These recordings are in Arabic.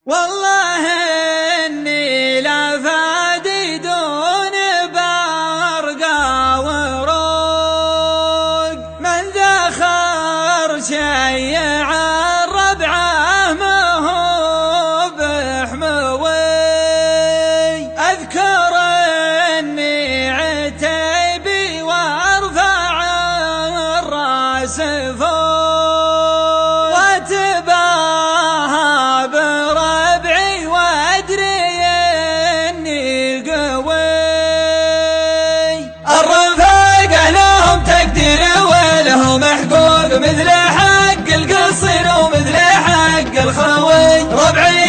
والله إني لا فادي دون برقة وروق من ذخر شيع الربعة ما هو بحموي. أذكر إني عتيبي وارفع الراس فوق واتباهى بربعي وادري اني قوي. الرفاقة لهم تقدير ولهم حقوق مثل حق القصير ومثل حق الخوي. ربعي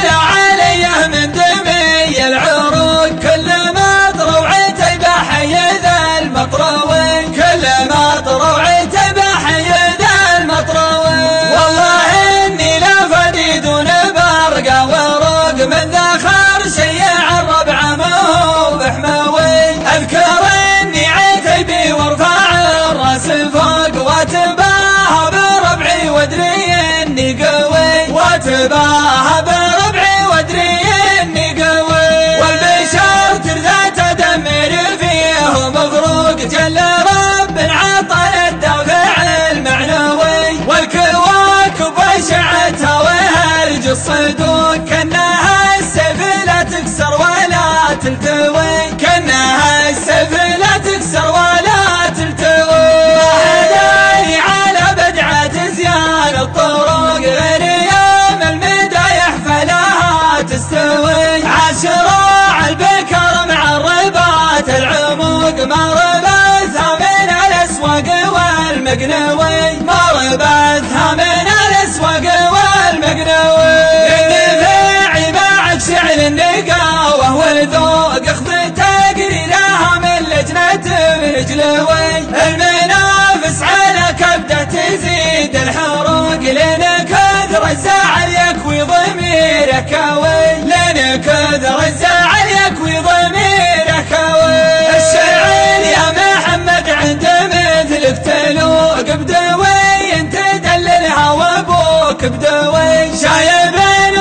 يا علي من دمي العروق كلما طروا عتيبة حي ذا المطروي كلما طروا عتيبة حي ذا المطروي. والله إني لا فدي دون برقة وروق من ذخر شيع الربعة ما هو بحموي. أذكر إني عتيبي وارفع الراس فوق واتباهى بربعي وادري إني قوي واتباهى بربعي وادري إني قوي. والبشر ترثى تدمر فيه مفروق جل رب عطى الدافع المعنوي. والكواكب وشعتها وهرج الصدوق كأنها السيف لا تكسر ولا تلتوي كأنها السيف لا تكسر ولا تلتوي. ما هداني على بدعة زيان الطرق غير يوم المدايح فلاها تستوي. عاشراع البكر مع الرباط العموق ما ربثها من الأسواق والمقنوي ما ربثها من الأسواق والمقنوي. الدفاعي معك شعر النقاوة والذوق اخذ تقريرها من لجنة برجلوي. المنافس على كبدة تزيد الحروق لين كثر الزعل يكوي ضميرك كوي لين كثر الزعل يكوي ضميرك كوي. الشعر يا محمد عند مثلك تلوق بدوي انت تدللها وابوك بدوي. شايب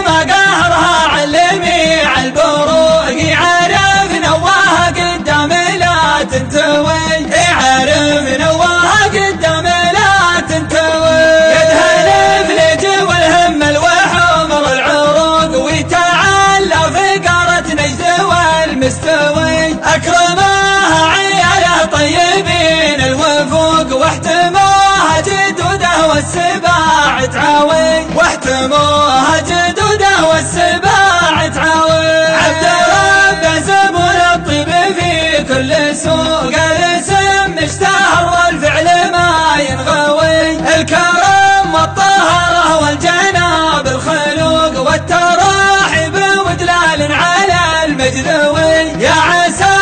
ما قهرها علمي عالبروق يعرف نواها قدام لا تنتوي يعرف نواها قدام لا تنتوي. يدها الفلج والهم الوحمر العروق ويتعلى فقرة نجد والمستوي. أكرمها عياله طيبين الوفوق واحتموها جدوده والسباع تعاوي واحتموها جدوده والسباع تعاوي. عبد رب زبون الطيب في كل سوق الاسم اشتهر والفعل ما ينغوي. الكرم والطهارة والجناب الخلوق والتراحب ودلال على المجذوي. يا عسى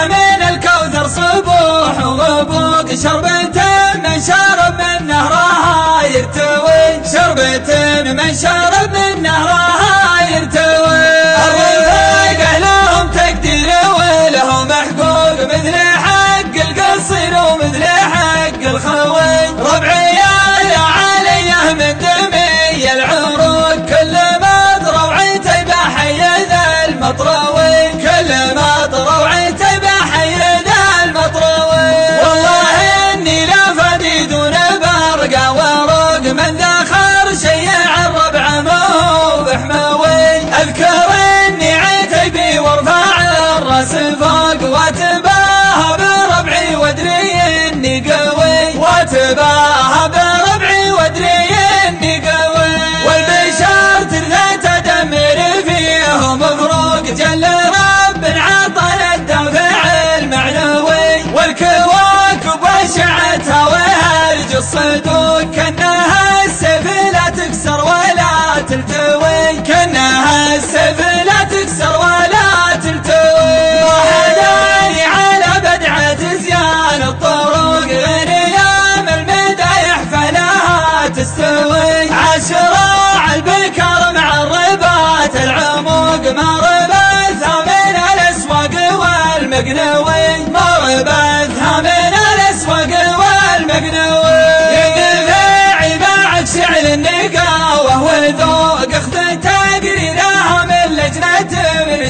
من الكوثر صبوح وغبوق شربة من شرب من نهرها يرتوي شربة من شرب من نهرها يرتوي. الرفاقة لهم تقدير ولهم حقوق مثل حق القصير ومثل حق الخوي. ربعي يا علي من دمي العروق كلما طروا عتيبة حي ذا المطروي كلما طروا عتيبة حي ذا المطروي. والله إني لا فدي دون برقة وروق من ذخر شيع الربعة ما هو بحموي. أذكر إني عتيبي وارفع الراس فوق واتباهى بربعي وادري إني قوي واتباهى بربعي وادري إني قوي. والبشر ترثى تدمر فيه مفروق جل رب عطى الدافع المعنوي. والكواكب وشعتها وهرج الصدوق كأنها السيف لا تكسر ولا تلتوي كأنها السيف لا تكسر ولا تلتوي. ما هداني على بدعة زيان الطرق غير يوم المدايح فلاها تستوي. عاشراع البكر مع الرباط العموق ما ربثها من الأسواق والمقنوي ما ربثها من الأسواق والمقنوي. الدفاعي معك شعر النقاوة والذوق اخذ تقرير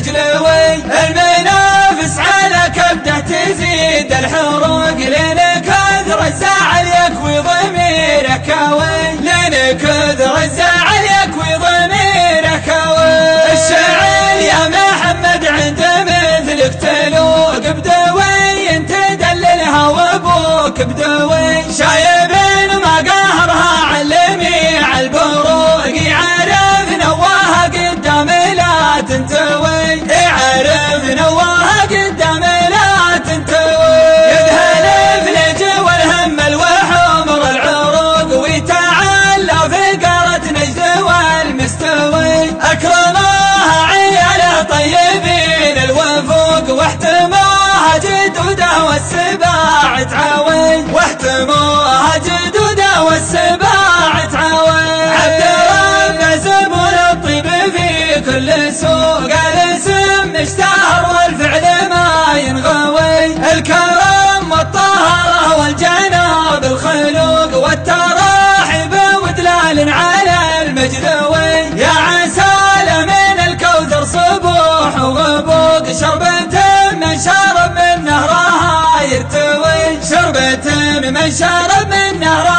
المجلوي. المنافس على كبده تزيد الحروق لين كثر الزعل يكوي ضميره كوي، لين كثر الزعل يكوي ضميره كوي. الشعر يا محمد عند مثلك تلوق بدوي، انت تدللها وابوك بدوي. شايب ما قهرها علمي عالبروق، يعرف نواها قدام لا تنتوي، يعرف نواها قدام لا تنتوي. يذهل فلج والهم الوحمر العروق، ويتعلى في قارة نجد والمستوي. أكرموها عيال طيبين الوفوق، واحتموها جدوده والسباع تعوي، واحتموها جدوده والسباع تعوي. عبد رب زبون الطيب في كل سوق، الاسم اشتهر والفعل ما ينغوي. الكرم والطهارة والجناب الخلوق، والتراحب ودلال على المجذوي. يا عسى من الكوثر صبوح وغبوق، شربة من شرب من نهرها يرتوي، شربة من شرب من نهرها